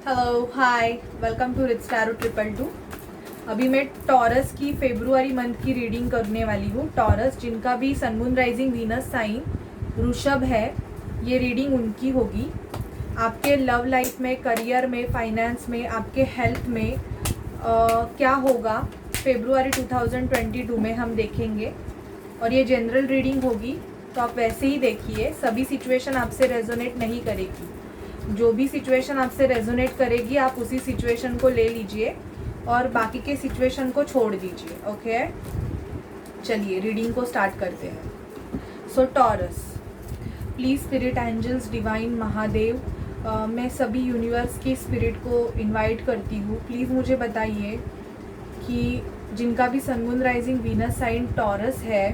Hello hi, welcome to rich tarot 222। अभी मैं taurus की फेब्रुआरी मंथ की रीडिंग करने वाली हूँ। टॉरस जिनका भी sun moon rising Venus sign वृषभ है, ये रीडिंग उनकी होगी। आपके लव लाइफ में, करियर में, फाइनेंस में, आपके हेल्थ में क्या होगा फेब्रुआरी 2022 में हम देखेंगे। और ये जनरल रीडिंग होगी, तो आप वैसे ही देखिए। सभी सिचुएशन आपसे रेजोनेट नहीं करेगी। जो भी सिचुएशन आपसे रेजोनेट करेगी आप उसी सिचुएशन को ले लीजिए और बाकी के सिचुएशन को छोड़ दीजिए। ओके, चलिए रीडिंग को स्टार्ट करते हैं। So Taurus, please spirit angels, divine Mahadev, मैं सभी यूनिवर्स की स्पिरिट को इनवाइट करती हूँ। प्लीज़ मुझे बताइए कि जिनका भी sun moon rising Venus sign Taurus है,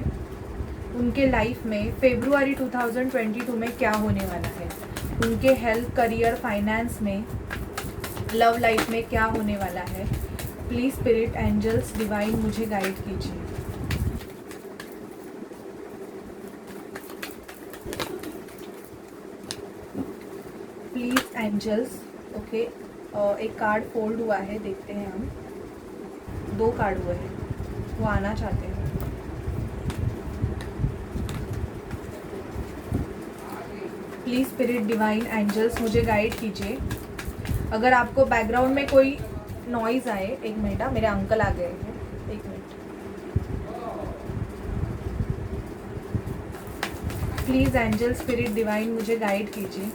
उनके लाइफ में फेब्रुआरी 2022 में क्या होने वाला है। उनके हेल्थ, करियर, फाइनेंस में, लव लाइफ में क्या होने वाला है। प्लीज़ स्पिरिट एंजल्स, डिवाइन मुझे गाइड कीजिए। Please angels. ओके, एक कार्ड फोल्ड हुआ है, देखते हैं हम। 2 कार्ड हुए हैं, वो आना चाहते हैं। प्लीज़ स्पिरिट डिवाइन एंजल्स मुझे गाइड कीजिए। अगर आपको बैकग्राउंड में कोई नॉइज़ आए, 1 मिनट, मेरे अंकल आ गए हैं, 1 minute. Please angel, spirit divine मुझे गाइड कीजिए।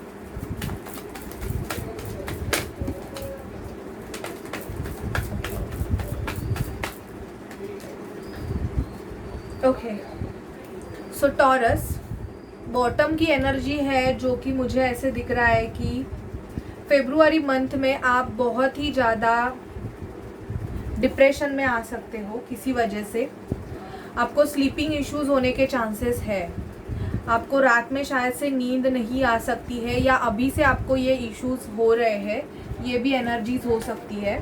ओके, सो टॉरस, बॉटम की एनर्जी है जो कि मुझे ऐसे दिख रहा है कि फेब्रुआरी मंथ में आप बहुत ही ज़्यादा डिप्रेशन में आ सकते हो किसी वजह से। आपको स्लीपिंग इश्यूज होने के चांसेस है। आपको रात में शायद से नींद नहीं आ सकती है, या अभी से आपको ये इश्यूज हो रहे हैं, ये भी एनर्जीज हो सकती है।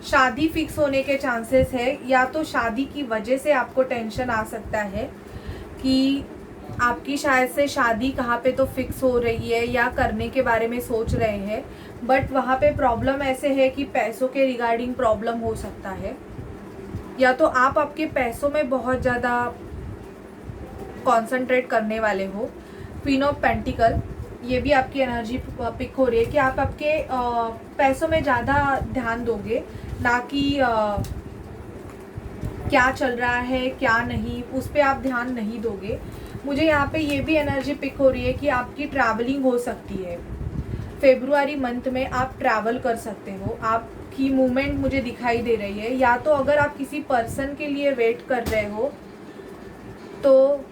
शादी फिक्स होने के चांसेस है, या तो शादी की वजह से आपको टेंशन आ सकता है कि आपकी शायद से शादी कहाँ पे तो फिक्स हो रही है या करने के बारे में सोच रहे हैं, बट वहाँ पे प्रॉब्लम ऐसे है कि पैसों के रिगार्डिंग प्रॉब्लम हो सकता है, या तो आप आपके पैसों में बहुत ज़्यादा कॉन्सेंट्रेट करने वाले हो। क्वीन ऑफ पेंटिकल, ये भी आपकी एनर्जी पिक हो रही है कि आप आपके पैसों में ज़्यादा ध्यान दोगे, ना कि क्या चल रहा है क्या नहीं, उस पर आप ध्यान नहीं दोगे। मुझे यहाँ पे ये भी एनर्जी पिक हो रही है कि आपकी ट्रैवलिंग हो सकती है फेब्रुआरी मंथ में। आप ट्रैवल कर सकते हो, आपकी मूवमेंट मुझे दिखाई दे रही है। या तो अगर आप किसी पर्सन के लिए वेट कर रहे हो तो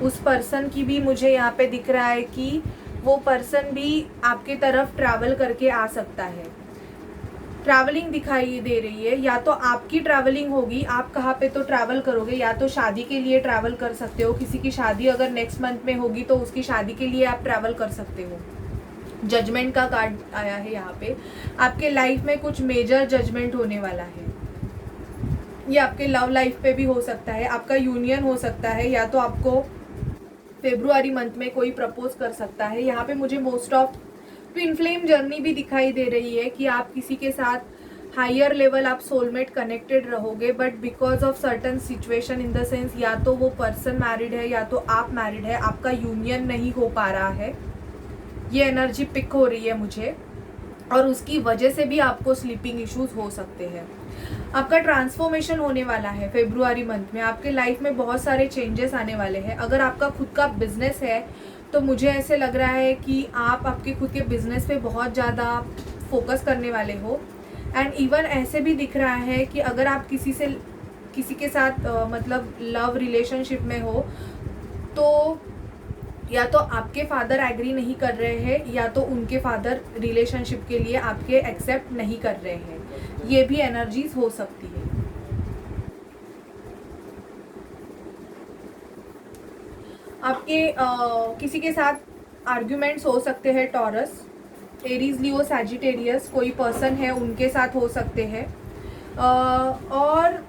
उस पर्सन की भी मुझे यहाँ पे दिख रहा है कि वो पर्सन भी आपके तरफ ट्रैवल करके आ सकता है। ट्रैवलिंग दिखाई दे रही है, या तो आपकी ट्रैवलिंग होगी, आप कहाँ पे तो ट्रैवल करोगे, या तो शादी के लिए ट्रैवल कर सकते हो। किसी की शादी अगर नेक्स्ट मंथ में होगी तो उसकी शादी के लिए आप ट्रैवल कर सकते हो। जजमेंट का कार्ड आया है यहाँ पे। आपके लाइफ में कुछ मेजर जजमेंट होने वाला है। ये आपके लव लाइफ पे भी हो सकता है, आपका यूनियन हो सकता है, या तो आपको फेब्रुआरी मंथ में कोई प्रपोज कर सकता है। यहाँ पे मुझे most of twin flame journey भी दिखाई दे रही है कि आप किसी के साथ हायर लेवल आप सोलमेट कनेक्टेड रहोगे, but because of certain situation, in the sense या तो वो पर्सन मैरिड है या तो आप मैरिड है, आपका यूनियन नहीं हो पा रहा है। ये एनर्जी पिक हो रही है मुझे, और उसकी वजह से भी आपको स्लीपिंग इश्यूज हो सकते हैं। आपका ट्रांसफॉर्मेशन होने वाला है फेब्रुआरी मंथ में। आपके लाइफ में बहुत सारे चेंजेस आने वाले हैं। अगर आपका खुद का बिजनेस है तो मुझे ऐसे लग रहा है कि आप आपके खुद के बिजनेस पे बहुत ज़्यादा फोकस करने वाले हो। एंड इवन ऐसे भी दिख रहा है कि अगर आप किसी के साथ मतलब लव रिलेशनशिप में हो, तो या तो आपके फादर एग्री नहीं कर रहे हैं, या तो उनके फादर रिलेशनशिप के लिए आपके एक्सेप्ट नहीं कर रहे हैं। ये भी एनर्जीज हो सकती है। आपके किसी के साथ आर्ग्यूमेंट्स हो सकते हैं। टॉरस, एरीज, लियो, सैजिटेरियस कोई पर्सन है, उनके साथ हो सकते हैं। और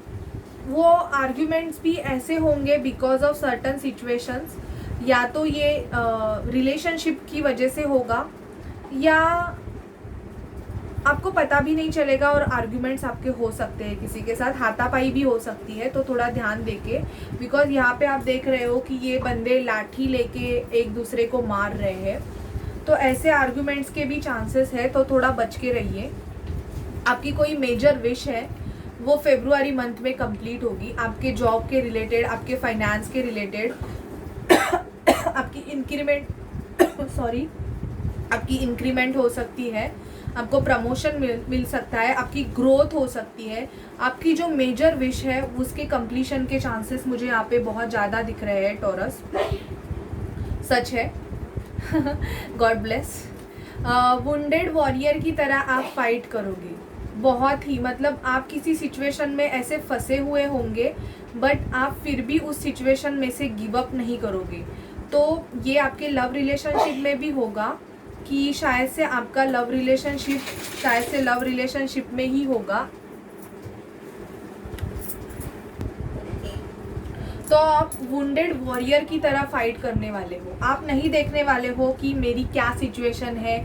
वो आर्ग्यूमेंट्स भी ऐसे होंगे बिकॉज ऑफ सर्टन सिचुएशंस, या तो ये रिलेशनशिप की वजह से होगा, या आपको पता भी नहीं चलेगा और आर्ग्यूमेंट्स आपके हो सकते हैं किसी के साथ, हाथापाई भी हो सकती है। तो थोड़ा ध्यान देके, बिकॉज यहाँ पे आप देख रहे हो कि ये बंदे लाठी लेके एक दूसरे को मार रहे हैं, तो ऐसे आर्ग्यूमेंट्स के भी चांसेस है, तो थोड़ा बच के रहिए। आपकी कोई मेजर विश है वो फेब्रुआरी मंथ में कंप्लीट होगी, आपके जॉब के रिलेटेड, आपके फाइनेंस के रिलेटेड, आपकी इंक्रीमेंट सॉरी आपकी इंक्रीमेंट हो सकती है, आपको प्रमोशन मिल सकता है, आपकी ग्रोथ हो सकती है। आपकी जो मेजर विश है उसके कंप्लीशन के चांसेस मुझे यहाँ पे बहुत ज़्यादा दिख रहे हैं टॉरस, सच है। God bless. वुंडेड वॉरियर की तरह आप फाइट करोगे, बहुत ही, मतलब आप किसी सिचुएशन में ऐसे फंसे हुए होंगे, बट आप फिर भी उस सिचुएशन में से गिव अप नहीं करोगे। तो ये आपके लव रिलेशनशिप में भी होगा कि शायद से आपका लव रिलेशनशिप में ही होगा। तो आप वुंडेड वॉरियर की तरह फाइट करने वाले हो। आप नहीं देखने वाले हो कि मेरी क्या सिचुएशन है,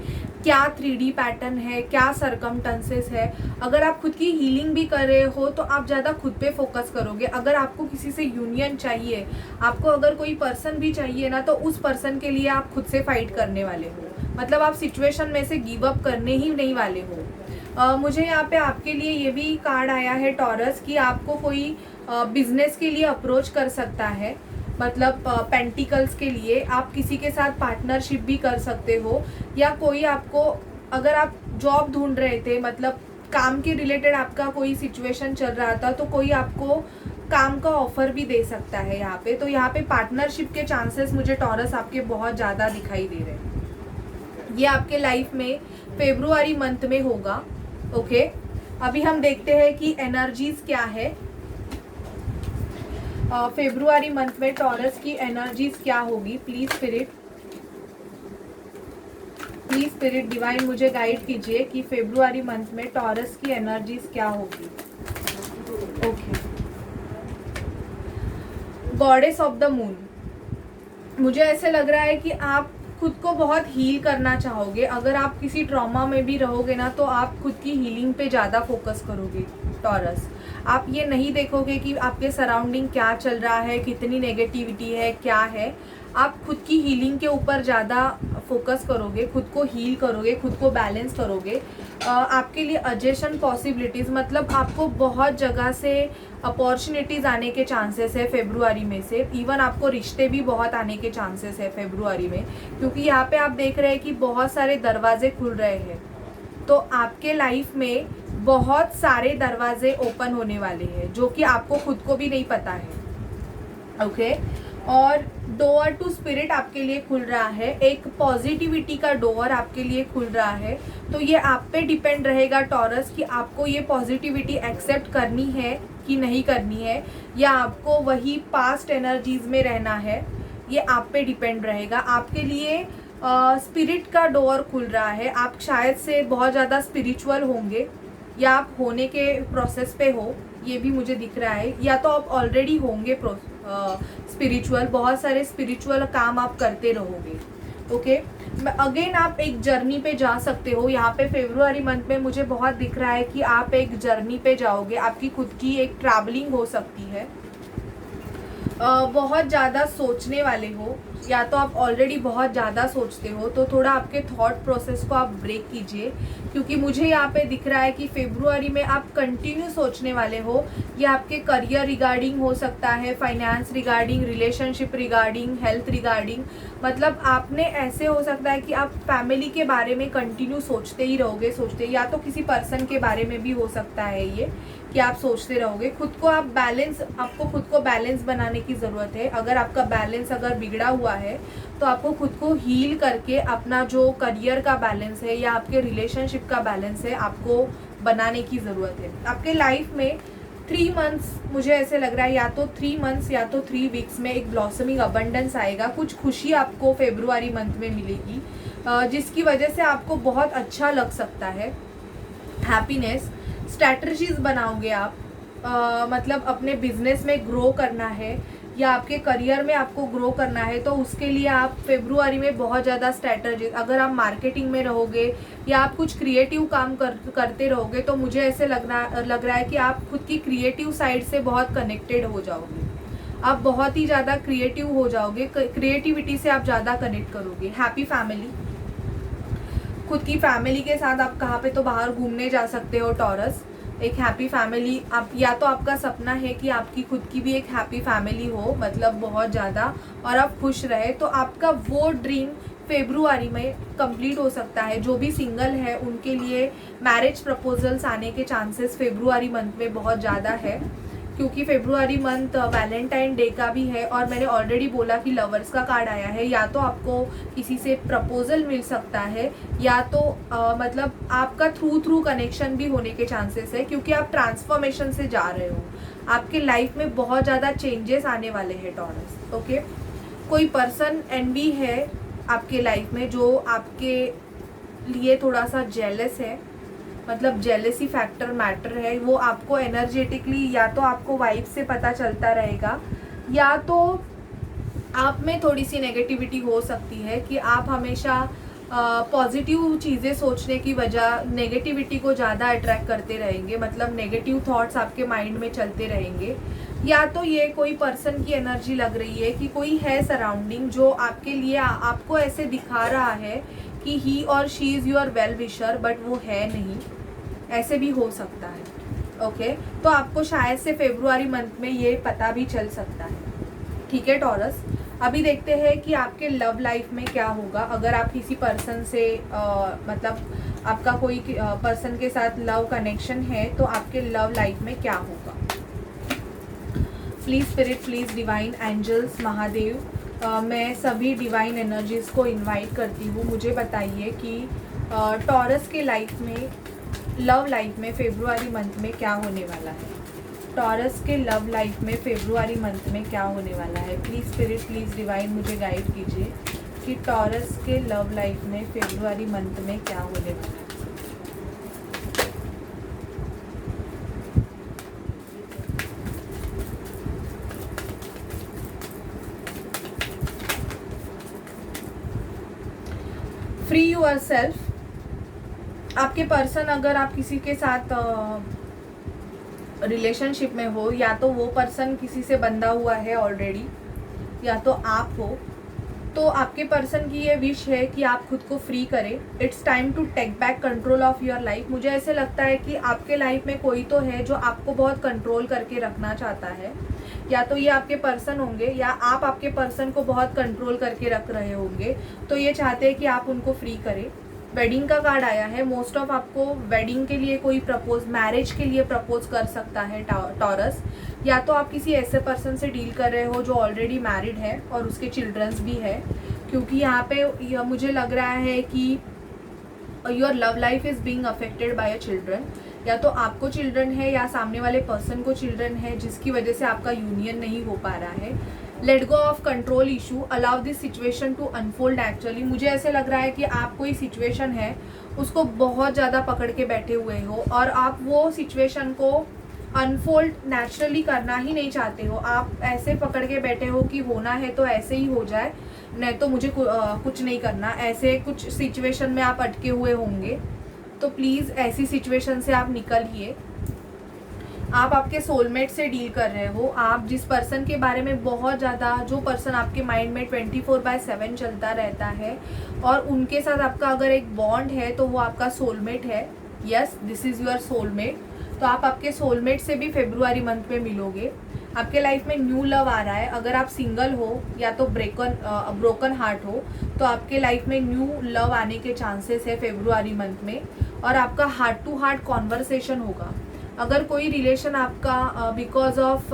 क्या 3D पैटर्न है, क्या सरकमस्टेंसेस है। अगर आप खुद की हीलिंग भी कर रहे हो तो आप ज़्यादा खुद पे फोकस करोगे। अगर आपको किसी से यूनियन चाहिए, आपको अगर कोई पर्सन भी चाहिए ना, तो उस पर्सन के लिए आप खुद से फाइट करने वाले हो। मतलब आप सिचुएशन में से गिव अप करने ही नहीं वाले हो। मुझे यहाँ पे आपके लिए ये भी कार्ड आया है टॉरस कि आपको कोई बिजनेस के लिए अप्रोच कर सकता है, मतलब पेंटिकल्स के लिए आप किसी के साथ पार्टनरशिप भी कर सकते हो, या कोई आपको, अगर आप जॉब ढूंढ रहे थे, मतलब काम के रिलेटेड आपका कोई सिचुएशन चल रहा था, तो कोई आपको काम का ऑफर भी दे सकता है यहाँ पे। तो यहाँ पे पार्टनरशिप के चांसेस मुझे टॉरस आपके बहुत ज़्यादा दिखाई दे रहे हैं। ये आपके लाइफ में फेब्रुआरी मंथ में होगा। ओके, अभी हम देखते हैं कि एनर्जीज क्या है। फेब्रुआरी मंथ में टॉरस की एनर्जीज क्या होगी। प्लीज स्पिरिट डिवाइन मुझे गाइड कीजिए कि फेब्रुआरी मंथ में टॉरस की एनर्जीज क्या होगी। Okay, goddess of the moon, मुझे ऐसे लग रहा है कि आप खुद को बहुत हील करना चाहोगे। अगर आप किसी ट्रॉमा में भी रहोगे ना, तो आप खुद की हीलिंग पे ज़्यादा फोकस करोगे टॉरस। आप ये नहीं देखोगे कि आपके सराउंडिंग क्या चल रहा है, कितनी नेगेटिविटी है, क्या है। आप खुद की हीलिंग के ऊपर ज़्यादा फोकस करोगे, खुद को हील करोगे, खुद को बैलेंस करोगे। आपके लिए एडजेशन पॉसिबिलिटीज़, मतलब आपको बहुत जगह से अपॉर्चुनिटीज़ आने के चांसेस है फेब्रुआरी में से। इवन आपको रिश्ते भी बहुत आने के चांसेस है फेब्रुआरी में, क्योंकि यहाँ पे आप देख रहे हैं कि बहुत सारे दरवाजे खुल रहे हैं। तो आपके लाइफ में बहुत सारे दरवाजे ओपन होने वाले हैं, जो कि आपको खुद को भी नहीं पता है। ओके, और डोर टू स्पिरिट आपके लिए खुल रहा है, एक पॉजिटिविटी का डोर आपके लिए खुल रहा है। तो ये आप पे डिपेंड रहेगा टॉरस कि आपको ये पॉजिटिविटी एक्सेप्ट करनी है कि नहीं करनी है, या आपको वही पास्ट एनर्जीज में रहना है। ये आप पे डिपेंड रहेगा। आपके लिए स्पिरिट का डोर खुल रहा है। आप शायद से बहुत ज़्यादा स्पिरिचुअल होंगे, या आप होने के प्रोसेस पे हो, ये भी मुझे दिख रहा है, या तो आप ऑलरेडी होंगे स्पिरिचुअल, बहुत सारे स्पिरिचुअल काम आप करते रहोगे। ओके, अगेन आप एक जर्नी पे जा सकते हो। यहाँ पे फेब्रुआरी मंथ में मुझे बहुत दिख रहा है कि आप एक जर्नी पे जाओगे, आपकी खुद की एक ट्रैवलिंग हो सकती है। बहुत ज़्यादा सोचने वाले हो, या तो आप ऑलरेडी बहुत ज़्यादा सोचते हो, तो थोड़ा आपके थॉट प्रोसेस को आप ब्रेक कीजिए, क्योंकि मुझे यहाँ पे दिख रहा है कि फेब्रुआरी में आप कंटिन्यू सोचने वाले हो। ये आपके करियर रिगार्डिंग हो सकता है, finance regarding, relationship regarding, health regarding. मतलब आपने ऐसे हो सकता है कि आप फैमिली के बारे में कंटिन्यू सोचते ही रहोगे, या तो किसी पर्सन के बारे में भी हो सकता है ये कि आप सोचते रहोगे। आपको खुद को बैलेंस बनाने की ज़रूरत है। अगर आपका बैलेंस अगर बिगड़ा हुआ है, तो आपको खुद को हील करके अपना जो करियर का बैलेंस है या आपके रिलेशनशिप का बैलेंस है, आपको बनाने की ज़रूरत है। आपके लाइफ में 3 मंथ्स मुझे ऐसे लग रहा है, या तो 3 मंथ्स या तो 3 वीक्स में एक ब्लॉसमिंग अबंडेंस आएगा। कुछ खुशी आपको फेब्रुआरी मंथ में मिलेगी, जिसकी वजह से आपको बहुत अच्छा लग सकता है। हैप्पीनेस, स्ट्रैटेजीज बनाओगे आप, मतलब अपने बिजनेस में ग्रो करना है, या आपके करियर में आपको ग्रो करना है, तो उसके लिए आप फेब्रुआरी में बहुत ज़्यादा स्ट्रैटेजी, अगर आप मार्केटिंग में रहोगे या आप कुछ क्रिएटिव काम करते रहोगे, तो मुझे ऐसे लग रहा है कि आप खुद की क्रिएटिव साइड से बहुत कनेक्टेड हो जाओगे। आप बहुत ही ज़्यादा क्रिएटिव हो जाओगे, क्रिएटिविटी से आप ज़्यादा कनेक्ट करोगे। हैप्पी फैमिली, खुद की फैमिली के साथ आप कहाँ पे तो बाहर घूमने जा सकते हो टॉरस। एक हैप्पी फैमिली, आप या तो आपका सपना है कि आपकी खुद की भी एक हैप्पी फैमिली हो, मतलब बहुत ज़्यादा, और आप खुश रहे, तो आपका वो ड्रीम फेब्रुआरी में कंप्लीट हो सकता है। जो भी सिंगल है उनके लिए मैरिज प्रपोजल्स आने के चांसेस फेब्रुआरी मंथ में बहुत ज़्यादा है, क्योंकि फेब्रुआरी मंथ वैलेंटाइन डे का भी है, और मैंने ऑलरेडी बोला कि लवर्स का कार्ड आया है। या तो आपको किसी से प्रपोजल मिल सकता है, या तो मतलब आपका थ्रू कनेक्शन भी होने के चांसेस है, क्योंकि आप ट्रांसफॉर्मेशन से जा रहे हो। आपके लाइफ में बहुत ज़्यादा चेंजेस आने वाले हैं टॉरस। ओके, कोई पर्सन एनवी है आपके लाइफ में जो आपके लिए थोड़ा सा जेलस है, मतलब जेलेसी फैक्टर मैटर है, वो आपको एनर्जेटिकली या तो आपको वाइब से पता चलता रहेगा, या तो आप में थोड़ी सी नेगेटिविटी हो सकती है कि आप हमेशा पॉजिटिव चीज़ें सोचने की वजह नेगेटिविटी को ज़्यादा अट्रैक्ट करते रहेंगे, मतलब नेगेटिव थॉट्स आपके माइंड में चलते रहेंगे। या तो ये कोई पर्सन की एनर्जी लग रही है कि कोई है सराउंडिंग जो आपके लिए आपको ऐसे दिखा रहा है कि ही और she is your well wisher, but वो है नहीं, ऐसे भी हो सकता है। ओके, तो आपको शायद से फेब्रुआरी मंथ में ये पता भी चल सकता है। ठीक है टॉरस, अभी देखते हैं कि आपके लव लाइफ में क्या होगा। अगर आप किसी पर्सन से मतलब आपका कोई पर्सन के साथ लव कनेक्शन है, तो आपके लव लाइफ में क्या होगा। Please spirit, please divine angels, Mahadev, मैं सभी डिवाइन एनर्जीज़ को इनवाइट करती हूँ। मुझे बताइए कि टॉरस के लाइफ में, लव लाइफ में फेब्रुआरी मंथ में क्या होने वाला है। टॉरस के लव लाइफ में फेब्रुआरी मंथ में क्या होने वाला है। प्लीज़ स्पिरिट, प्लीज़ डिवाइन, मुझे गाइड कीजिए कि टॉरस के लव लाइफ में फेब्रुआरी मंथ में क्या होने वाला है। फ्री योरसेल्फ, आपके पर्सन, अगर आप किसी के साथ रिलेशनशिप में हो, या तो वो पर्सन किसी से बंधा हुआ है ऑलरेडी, या तो आप हो, तो आपके पर्सन की ये विश है कि आप खुद को फ्री करें। It's time to take back control of your life. मुझे ऐसे लगता है कि आपके लाइफ में कोई तो है जो आपको बहुत कंट्रोल करके रखना चाहता है, या तो ये आपके पर्सन होंगे, या आप आपके पर्सन को बहुत कंट्रोल करके रख रहे होंगे, तो ये चाहते हैं कि आप उनको फ्री करें। वेडिंग का कार्ड आया है, मोस्ट ऑफ आपको वेडिंग के लिए कोई प्रपोज, मैरिज के लिए प्रपोज कर सकता है टॉरस, या तो आप किसी ऐसे पर्सन से डील कर रहे हो जो ऑलरेडी मैरिड है और उसके चिल्ड्रंस भी है, क्योंकि यहाँ पे मुझे लग रहा है कि your love life is being affected by a children. या तो आपको चिल्ड्रन है या सामने वाले पर्सन को चिल्ड्रन है, जिसकी वजह से आपका यूनियन नहीं हो पा रहा है। Let go of control issue, allow this situation to unfold. Actually मुझे ऐसे लग रहा है कि आप कोई सिचुएशन है उसको बहुत ज़्यादा पकड़ के बैठे हुए हो, और आप वो सिचुएशन को अनफोल्ड नेचुरली करना ही नहीं चाहते हो। आप ऐसे पकड़ के बैठे हो कि होना है तो ऐसे ही हो जाए, नहीं तो मुझे कुछ नहीं करना। ऐसे कुछ सिचुएशन में आप अटके हुए होंगे, तो प्लीज़ ऐसी सिचुएशन से आप निकलिए। आप आपके सोलमेट से डील कर रहे हो, आप जिस पर्सन के बारे में बहुत ज़्यादा, जो पर्सन आपके माइंड में 24/7 चलता रहता है, और उनके साथ आपका अगर एक बॉन्ड है तो वो आपका सोलमेट है। Yes, this is your soulmate. तो आप आपके सोलमेट से भी फेब्रुआरी मंथ में मिलोगे। आपके लाइफ में न्यू लव आ रहा है। अगर आप सिंगल हो या तो ब्रोकन हार्ट हो, तो आपके लाइफ में न्यू लव आने के चांसेस है फेब्रुआरी मंथ में, और आपका हार्ट टू हार्ट कॉन्वर्सेशन होगा। अगर कोई रिलेशन आपका because of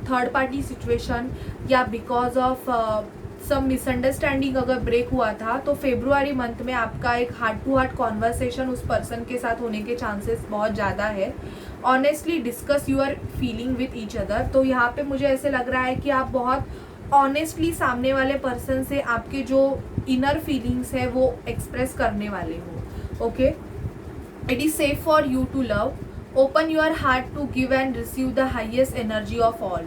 third party situation या बिकॉज ऑफ सम मिसअंडरस्टैंडिंग अगर ब्रेक हुआ था, तो फेब्रुआरी मंथ में आपका एक हार्ट टू हार्ट कॉन्वर्सेशन उस पर्सन के साथ होने के चांसेस बहुत ज़्यादा है। Honestly discuss you're feeling with each other. तो यहाँ पे मुझे ऐसे लग रहा है कि आप बहुत ऑनेस्टली सामने वाले पर्सन से आपके जो इनर फीलिंग्स है वो एक्सप्रेस करने वाले हो। Okay, it is safe for you to love. Open your heart to give and receive the highest energy of all.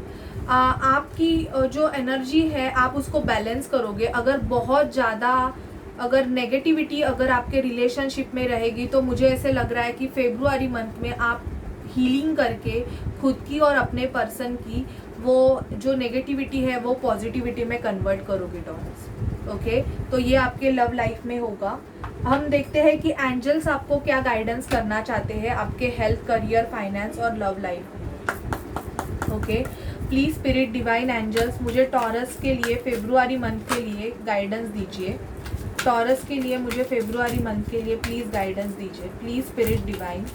आपकी जो एनर्जी है आप उसको बैलेंस करोगे। अगर बहुत ज़्यादा अगर नेगेटिविटी अगर आपके रिलेशनशिप में रहेगी तो मुझे ऐसे लग रहा है कि फेब्रुआरी मंथ में आप हीलिंग करके खुद की और अपने पर्सन की वो जो नेगेटिविटी है वो पॉजिटिविटी में कन्वर्ट करोगे टॉरस। ओके, तो ये आपके लव लाइफ में होगा। हम देखते हैं कि एंजल्स आपको क्या गाइडेंस करना चाहते हैं आपके हेल्थ, करियर, फाइनेंस और लव लाइफ में। Okay, please spirit divine angels मुझे टॉरस के लिए फेब्रुआरी मंथ के लिए गाइडेंस दीजिए। टॉरस के लिए मुझे फेब्रुआरी मंथ के लिए प्लीज गाइडेंस दीजिए। Please spirit divine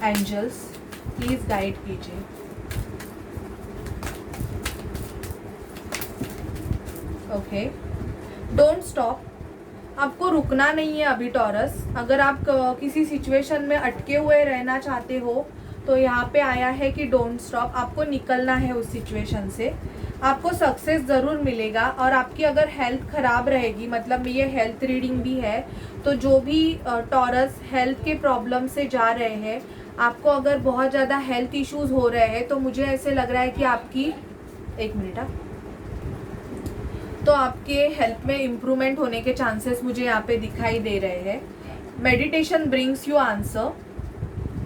angels please guide कीजिए। ओके, डोंट स्टॉप, आपको रुकना नहीं है अभी टॉरस। अगर आप किसी सिचुएशन में अटके हुए रहना चाहते हो तो यहाँ पे आया है कि डोंट स्टॉप, आपको निकलना है उस सिचुएशन से। आपको सक्सेस ज़रूर मिलेगा। और आपकी अगर हेल्थ ख़राब रहेगी, मतलब ये हेल्थ रीडिंग भी है, तो जो भी टॉरस हेल्थ के प्रॉब्लम से जा रहे हैं, आपको अगर बहुत ज़्यादा हेल्थ इश्यूज हो रहे हैं तो मुझे ऐसे लग रहा है कि आपकी तो आपके हेल्थ में इम्प्रूवमेंट होने के चांसेस मुझे यहाँ पे दिखाई दे रहे हैं। मेडिटेशन ब्रिंग्स यू आंसर,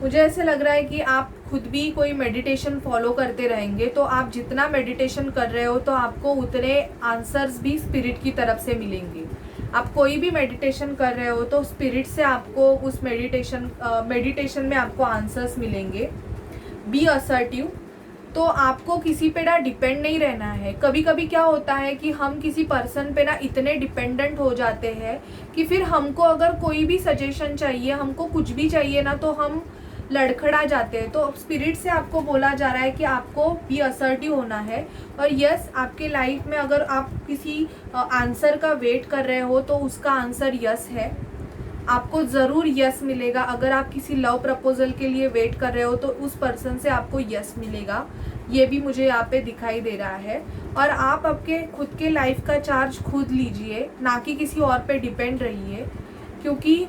मुझे ऐसे लग रहा है कि आप खुद भी कोई मेडिटेशन फॉलो करते रहेंगे तो आप जितना मेडिटेशन कर रहे हो तो आपको उतने आंसर्स भी स्पिरिट की तरफ से मिलेंगे। आप कोई भी मेडिटेशन कर रहे हो तो स्पिरिट से आपको उस मेडिटेशन में आपको आंसर्स मिलेंगे। बी असर्टिव, तो आपको किसी पे ना डिपेंड नहीं रहना है। कभी कभी क्या होता है कि हम किसी पर्सन पे ना इतने डिपेंडेंट हो जाते हैं कि फिर हमको अगर कोई भी सजेशन चाहिए, हमको कुछ भी चाहिए ना, तो हम लड़खड़ा जाते हैं। तो स्पिरिट से आपको बोला जा रहा है कि आपको भी असर्टिव होना है। और यस, आपके लाइफ में अगर आप किसी आंसर का वेट कर रहे हो तो उसका आंसर यस है, आपको ज़रूर यस मिलेगा। अगर आप किसी लव प्रपोजल के लिए वेट कर रहे हो तो उस पर्सन से आपको यस मिलेगा, ये भी मुझे यहाँ पे दिखाई दे रहा है। और आप आपके खुद के लाइफ का चार्ज खुद लीजिए, ना कि किसी और पे डिपेंड रहिए, क्योंकि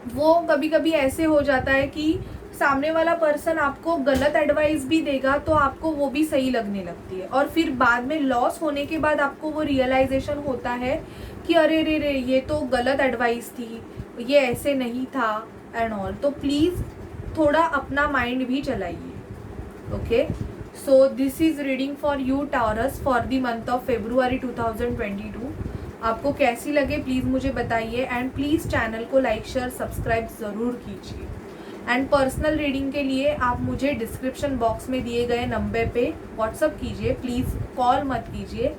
वो कभी कभी ऐसे हो जाता है कि सामने वाला पर्सन आपको गलत एडवाइस भी देगा तो आपको वो भी सही लगने लगती है, और फिर बाद में लॉस होने के बाद आपको वो रियलाइजेशन होता है कि अरे रे रे ये तो गलत एडवाइस थी, ये ऐसे नहीं था एंड ऑल। तो प्लीज़ थोड़ा अपना माइंड भी चलाइए। Okay, so this is reading for you taurus for the month of February 2022। आपको कैसी लगे प्लीज़ मुझे बताइए, एंड प्लीज़ चैनल को लाइक, शेयर, सब्सक्राइब ज़रूर कीजिए। एंड पर्सनल रीडिंग के लिए आप मुझे डिस्क्रिप्शन बॉक्स में दिए गए नंबर पे व्हाट्सअप कीजिए, प्लीज़ कॉल मत कीजिए।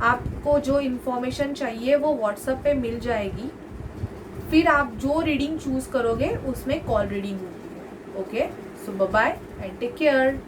आपको जो इन्फॉर्मेशन चाहिए वो व्हाट्सअप पे मिल जाएगी, फिर आप जो रीडिंग चूज़ करोगे उसमें कॉल रीडिंग होगी। Okay, so bye bye and take care.